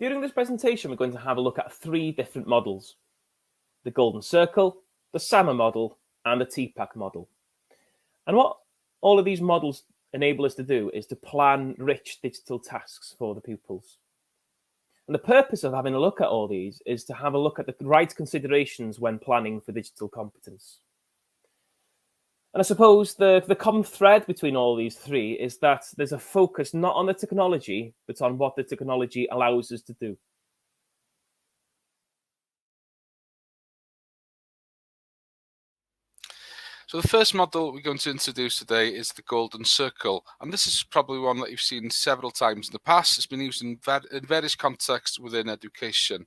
During this presentation, we're going to have a look at 3 different models: the Golden Circle, the SAMR model, and the TPACK model. And what all of these models enable us to do is to plan rich digital tasks for the pupils. And the purpose of having a look at all these is to have a look at the right considerations when planning for digital competence. And I suppose the common thread between all these 3 is that there's a focus not on the technology, but on what the technology allows us to do. So the first model we're going to introduce today is the Golden Circle, and this is probably one that you've seen several times in the past. It's been used in various contexts within education.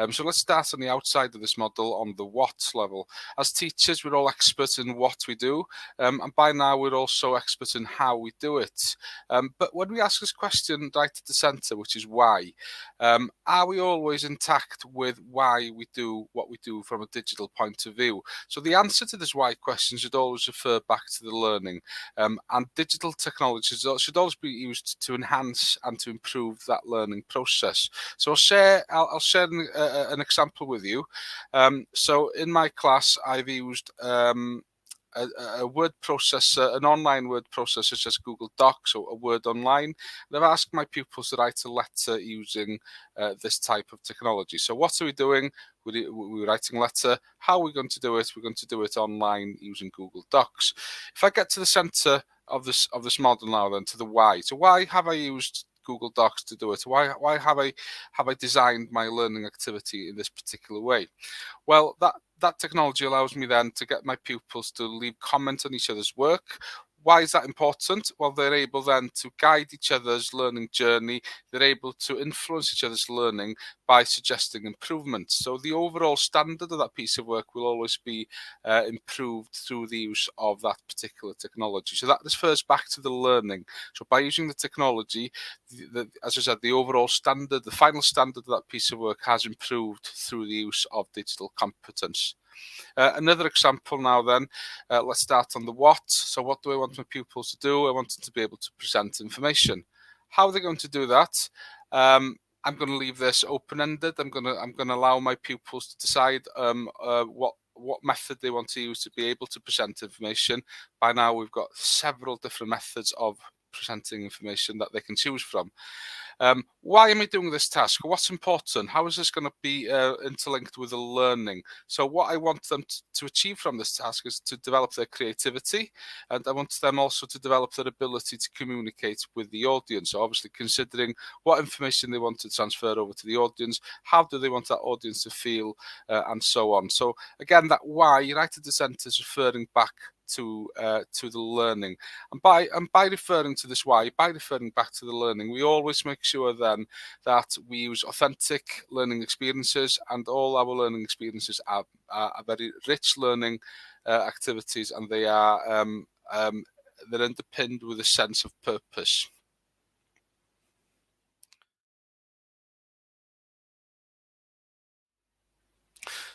So let's start on the outside of this model on the what level. As teachers, we're all experts in what we do, and by now we're also experts in how we do it. But when we ask this question right at the centre, which is why, are we always intact with why we do what we do from a digital point of view? So the answer to this why question should always refer back to the learning, and digital technologies should always be used to enhance and to improve that learning process. So I'll share an example with you. So in my class, I've used a word processor, an online word processor such as Google Docs or a Word Online. And I've asked my pupils to write a letter using this type of technology. So what are we doing? We're writing a letter. How are we going to do it? We're going to do it online using Google Docs. If I get to the center of this model now, then to the why. So why have I used Google Docs to do it? Why have I designed my learning activity in this particular way? Well, that technology allows me then to get my pupils to leave comments on each other's work. Why is that important? Well, they're able then to guide each other's learning journey. They're able to influence each other's learning by suggesting improvements. So the overall standard of that piece of work will always be improved through the use of that particular technology. So that refers back to the learning. So by using the technology, as I said, the overall standard, the final standard of that piece of work has improved through the use of digital competence. Another example now then, let's start on the what. So what do I want my pupils to do? I want them to be able to present information. How are they going to do that? I'm going to leave this open-ended. I'm going to allow my pupils to decide what method they want to use to be able to present information. By now we've got several different methods of presenting information that they can choose from. Why am I doing this task? What's important? How is this going to be interlinked with the learning? So what I want them to achieve from this task is to develop their creativity, and I want them also to develop their ability to communicate with the audience. So obviously considering what information they want to transfer over to the audience, how do they want that audience to feel, and so on. So again, that why right at the centre is referring back to the learning, and by referring to this why, by referring back to the learning, we always make sure then that we use authentic learning experiences, and all our learning experiences are very rich learning activities, and they are they're underpinned with a sense of purpose.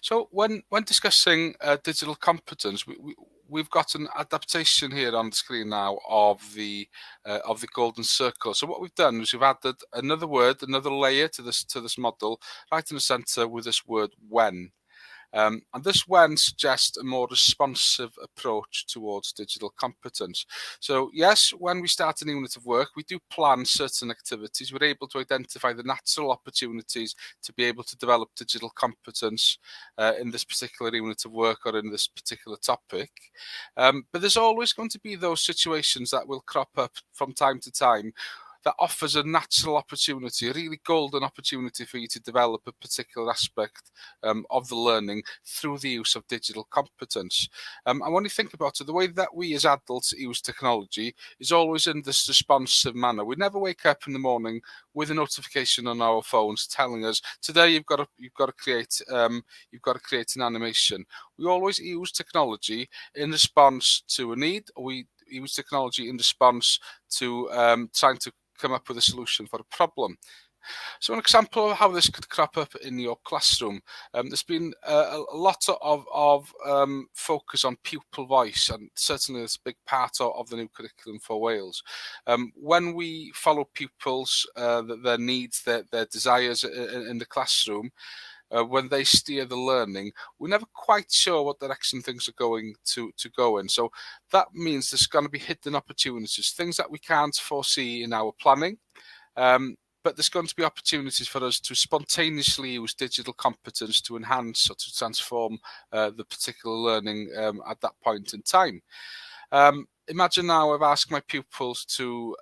So when discussing digital competence, we've got an adaptation here on the screen now of the Golden Circle. So what we've done is we've added another word, another layer to this model, right in the centre with this word when. And this when suggests a more responsive approach towards digital competence. So yes, when we start a new unit of work, we do plan certain activities. We're able to identify the natural opportunities to be able to develop digital competence in this particular unit of work or in this particular topic. But there's always going to be those situations that will crop up from time to time that offers a natural opportunity, a really golden opportunity for you to develop a particular aspect of the learning through the use of digital competence. And when you think about it, the way that we as adults use technology is always in this responsive manner. We never wake up in the morning with a notification on our phones telling us, today you've got to create an animation. We always use technology in response to a need, or we use technology in response to trying to come up with a solution for a problem. So an example of how this could crop up in your classroom, there's been a lot of focus on pupil voice, and certainly it's a big part of the new curriculum for Wales. When we follow pupils, their needs, their desires in the classroom, when they steer the learning, we're never quite sure what direction things are going to go in. So that means there's going to be hidden opportunities, things that we can't foresee in our planning. But there's going to be opportunities for us to spontaneously use digital competence to enhance or to transform the particular learning at that point in time. Imagine now I've asked my pupils to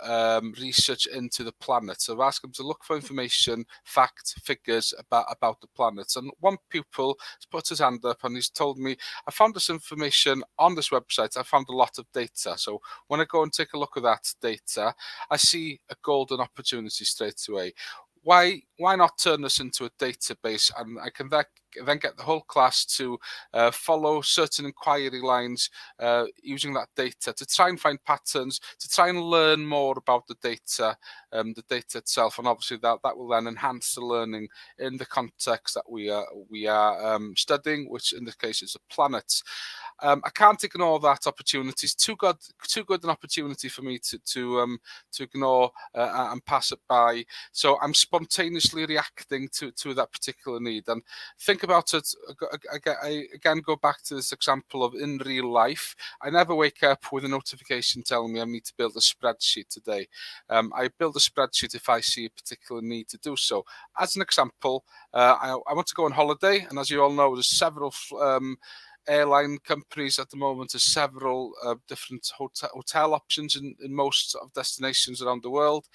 research into the planet. So I've asked them to look for information, facts, figures about the planet. And one pupil has put his hand up and he's told me, I found this information on this website. I found a lot of data. So when I go and take a look at that data, I see a golden opportunity straight away. Why not turn this into a database, and I can then get the whole class to follow certain inquiry lines using that data to try and find patterns, to try and learn more about the data itself, and obviously that will then enhance the learning in the context that we are studying, which in this case is a planet. I can't ignore that opportunity. It's too good an opportunity for me to ignore and pass it by. So I'm spontaneously reacting to that particular need. And think about it. I again go back to this example of in real life. I never wake up with a notification telling me I need to build a spreadsheet today. I build a spreadsheet if I see a particular need to do so. As an example, I want to go on holiday, and as you all know, there's several airline companies at the moment. There's several different hotel options in most of destinations around the world.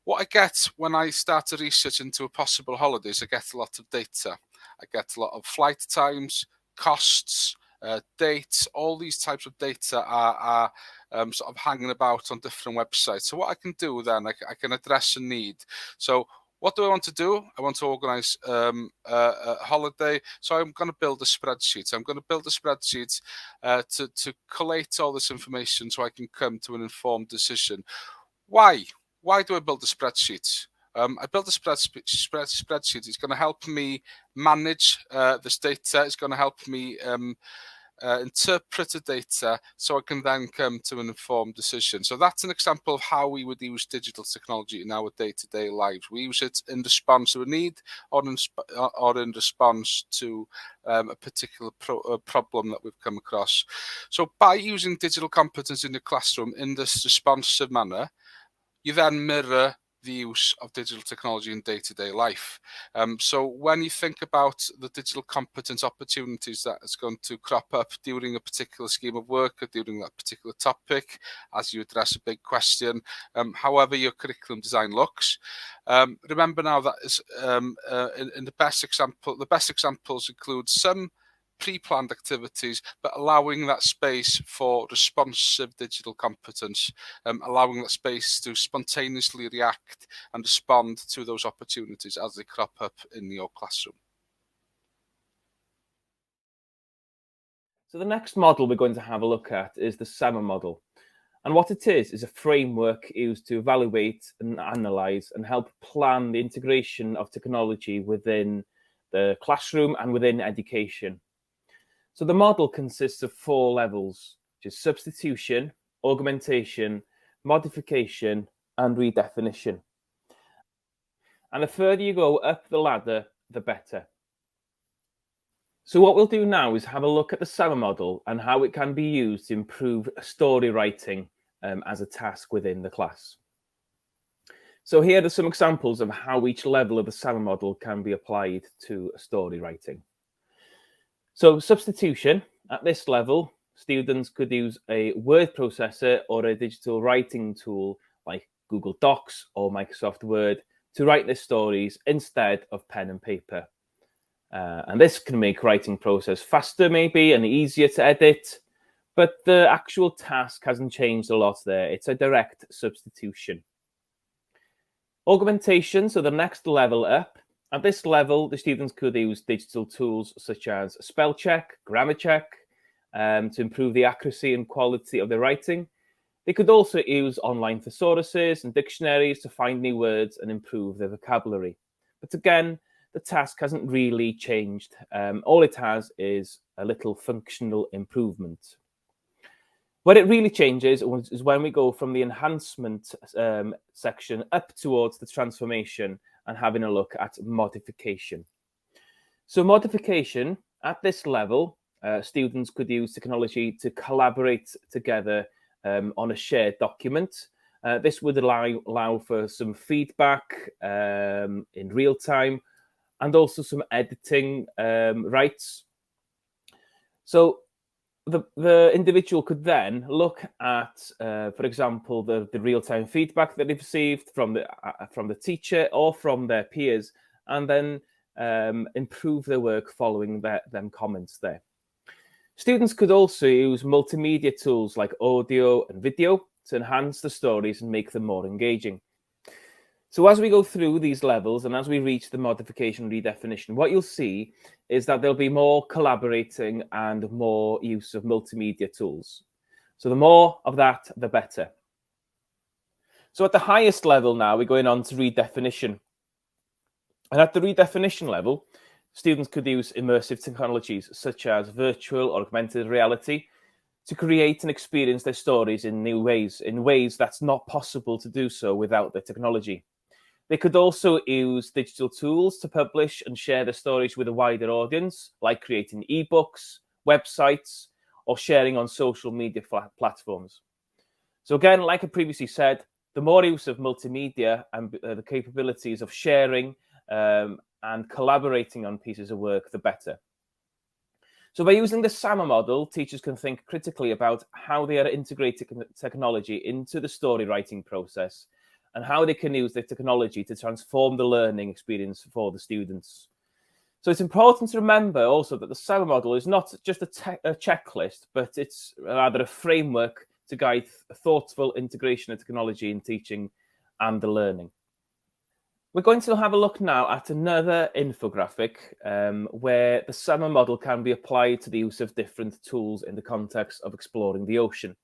What I get when I start to research into a possible holidays, I get a lot of data. I get a lot of flight times, costs, dates. All these types of data are sort of hanging about on different websites. So what I can do then, I can address a need. So what do I want to do? I want to organize a holiday. So I'm going to build a spreadsheet. I'm going to build a spreadsheet to collate all this information so I can come to an informed decision. Why? Why do I build a spreadsheet? I built a spreadsheet. It's going to help me manage this data. It's going to help me interpret the data so I can then come to an informed decision. So that's an example of how we would use digital technology in our day-to-day lives. We use it in response to a need or in response to a particular problem that we've come across. So by using digital competence in the classroom in this responsive manner, you then mirror the use of digital technology in day-to-day life. So when you think about the digital competence opportunities that is going to crop up during a particular scheme of work or during that particular topic, as you address a big question, however your curriculum design looks, remember now that is in the best examples include some pre-planned activities, but allowing that space for responsive digital competence, allowing that space to spontaneously react and respond to those opportunities as they crop up in your classroom. So the next model we're going to have a look at is the SAMR model. And what it is a framework used to evaluate and analyze and help plan the integration of technology within the classroom and within education. So the model consists of 4 levels, which is substitution, augmentation, modification, and redefinition. And the further you go up the ladder, the better. So what we'll do now is have a look at the SAMR model and how it can be used to improve story writing as a task within the class. So here are some examples of how each level of the SAMR model can be applied to story writing. So substitution, at this level, students could use a word processor or a digital writing tool like Google Docs or Microsoft Word to write their stories instead of pen and paper. And this can make writing process faster maybe and easier to edit, but the actual task hasn't changed a lot there. It's a direct substitution. Augmentation, so the next level up. At this level, the students could use digital tools such as spell check, grammar check, to improve the accuracy and quality of their writing. They could also use online thesauruses and dictionaries to find new words and improve their vocabulary. But again, the task hasn't really changed. All it has is a little functional improvement. What it really changes is when we go from the enhancement section up towards the transformation and having a look at modification. So modification, at this level, students could use technology to collaborate together on a shared document. This would allow for some feedback in real time and also some editing rights. So the individual could then look at, for example, the real-time feedback that they've received from the teacher or from their peers, and then improve their work following them comments there. Students could also use multimedia tools like audio and video to enhance the stories and make them more engaging. So as we go through these levels and as we reach the modification redefinition, what you'll see is that there'll be more collaborating and more use of multimedia tools. So the more of that, the better. So at the highest level now, we're going on to redefinition. And at the redefinition level, students could use immersive technologies such as virtual or augmented reality to create and experience their stories in new ways, in ways that's not possible to do so without the technology. They could also use digital tools to publish and share their stories with a wider audience, like creating ebooks, websites, or sharing on social media platforms. So again, like I previously said, the more use of multimedia and the capabilities of sharing and collaborating on pieces of work, the better. So by using the SAMR model, teachers can think critically about how they are integrating technology into the story writing process and how they can use the technology to transform the learning experience for the students. So it's important to remember also that the SAMR model is not just a checklist, but it's rather a framework to guide thoughtful integration of technology in teaching and the learning. We're going to have a look now at another infographic where the SAMR model can be applied to the use of different tools in the context of exploring the ocean.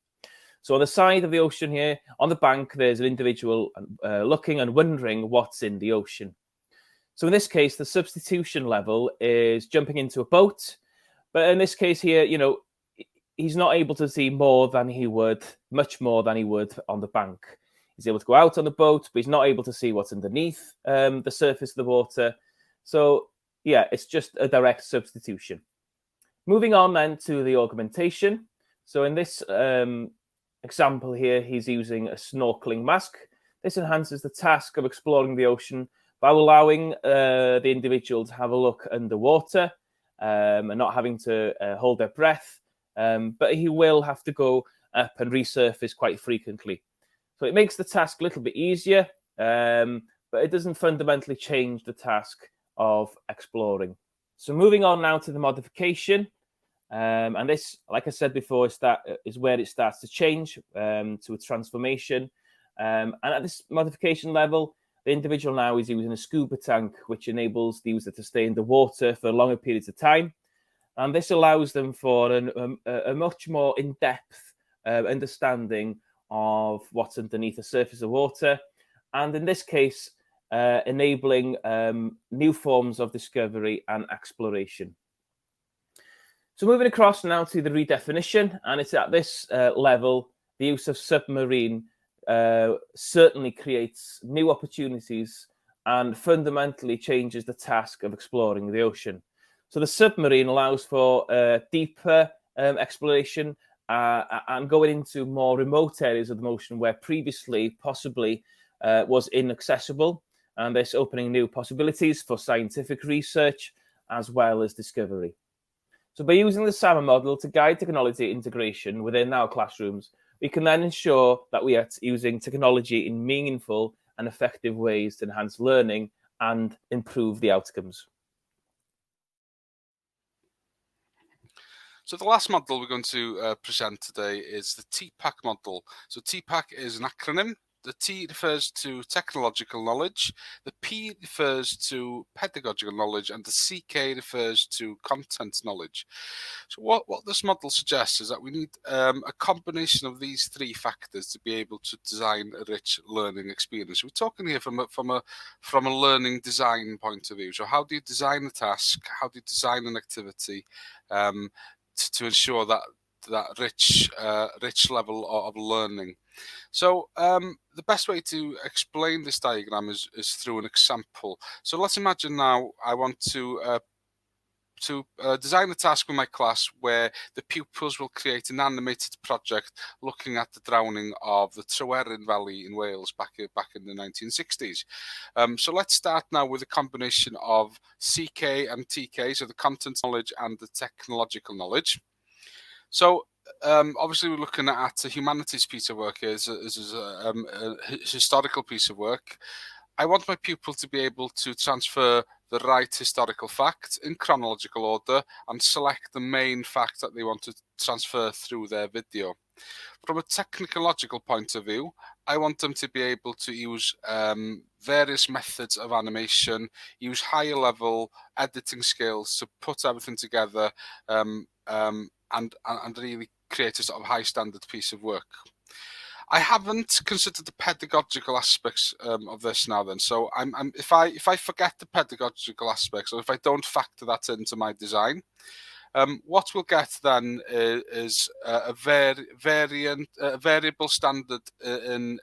So on the side of the ocean here, on the bank, there's an individual looking and wondering what's in the ocean. So in this case, the substitution level is jumping into a boat. But in this case here, you know, he's not able to see more than he would, much more than he would on the bank. He's able to go out on the boat, but he's not able to see what's underneath the surface of the water. So yeah, it's just a direct substitution. Moving on then to the augmentation. So in this example here, he's using a snorkeling mask. This enhances the task of exploring the ocean by allowing the individual to have a look underwater and not having to hold their breath. But he will have to go up and resurface quite frequently. So it makes the task a little bit easier, but it doesn't fundamentally change the task of exploring. So moving on now to the modification. And this, like I said before, is where it starts to change to a transformation. And at this modification level, the individual now is using a scuba tank, which enables the user to stay in the water for longer periods of time. And this allows them for a much more in-depth understanding of what's underneath the surface of water. And in this case, enabling new forms of discovery and exploration. So moving across now to the redefinition, and it's at this level, the use of submarine certainly creates new opportunities and fundamentally changes the task of exploring the ocean. So the submarine allows for deeper exploration and going into more remote areas of the ocean where previously possibly was inaccessible, and this opening new possibilities for scientific research as well as discovery. So by using the SAMR model to guide technology integration within our classrooms, we can then ensure that we are using technology in meaningful and effective ways to enhance learning and improve the outcomes. So the last model we're going to present today is the TPAC model. So TPAC is an acronym the T refers to technological knowledge, the P refers to pedagogical knowledge, and the CK refers to content knowledge. So what this model suggests is that we need a combination of these three factors to be able to design a rich learning experience. We're talking here from a learning design point of view. So how do you design a task? How do you design an activity to ensure that rich level of learning? So the best way to explain this diagram is through an example. So let's imagine now I want to design a task with my class where the pupils will create an animated project looking at the drowning of the Tryweryn Valley in Wales back in the 1960s. So let's start now with a combination of CK and TK, so the content knowledge and the technological knowledge. So obviously we're looking at a humanities piece of work here, a historical piece of work. I want my pupil to be able to transfer the right historical facts in chronological order and select the main fact that they want to transfer through their video. From a technological point of view, I want them to be able to use various methods of animation, use higher level editing skills to put everything together and really create a sort of high standard piece of work. I haven't considered the pedagogical aspects of this now. Then, so if I forget the pedagogical aspects, or if I don't factor that into my design, what we'll get then is a variable standard in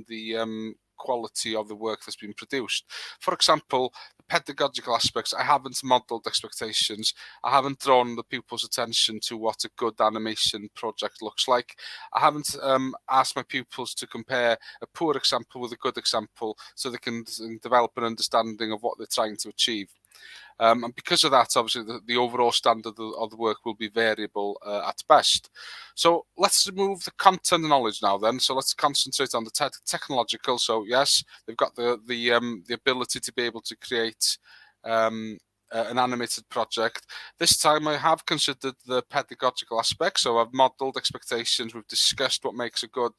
the quality of the work that's been produced. For example, the pedagogical aspects, I haven't modelled expectations. I haven't drawn the pupils' attention to what a good animation project looks like. I haven't asked my pupils to compare a poor example with a good example so they can develop an understanding of what they're trying to achieve. And because of that, obviously, the overall standard of the work will be variable at best. So let's remove the content knowledge now then. So let's concentrate on the technological. So yes, they've got the ability to be able to create an animated project. This time I have considered the pedagogical aspect. So I've modelled expectations. We've discussed what makes a good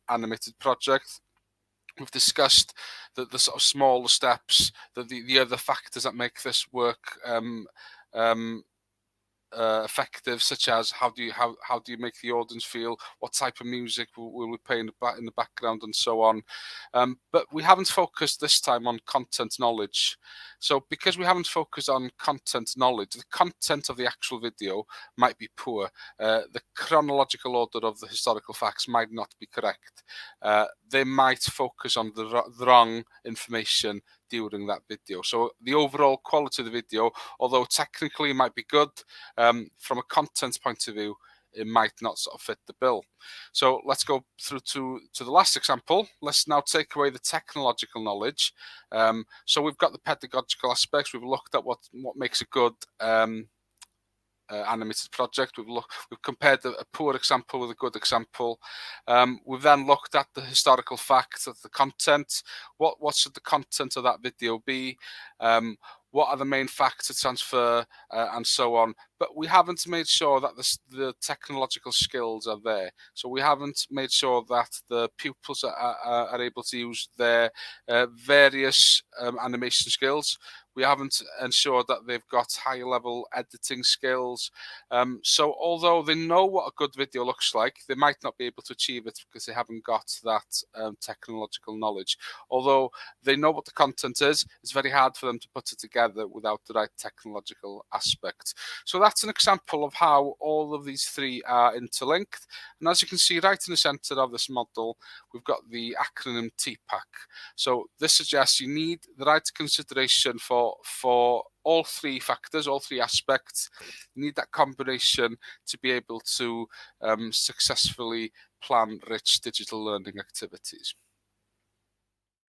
animated project. We've discussed the sort of smaller steps, the other factors that make this work effective, such as how do you make the audience feel, what type of music will we play in the background, and so on. But we haven't focused this time on content knowledge. So because we haven't focused on content knowledge, the content of the actual video might be poor. The chronological order of the historical facts might not be correct. They might focus on the wrong information during that video. So the overall quality of the video, although technically it might be good, from a content point of view, it might not sort of fit the bill. So let's go through to the last example. Let's now take away the technological knowledge. So we've got the pedagogical aspects. We've looked at what makes a good animated project. We've compared a poor example with a good example. We've then looked at the historical facts of the content. What should the content of that video be? What are the main facts to transfer, and so on. But we haven't made sure that the technological skills are there. So we haven't made sure that the pupils are able to use their various animation skills. We haven't ensured that they've got high level editing skills. So although they know what a good video looks like, they might not be able to achieve it because they haven't got that technological knowledge. Although they know what the content is, it's very hard for them to put it together without the right technological aspect. So that's an example of how all of these three are interlinked. And as you can see right in the center of this model, we've got the acronym TPAC. So this suggests you need the right consideration for all three factors, all three aspects. You need that combination to be able to successfully plan rich digital learning activities.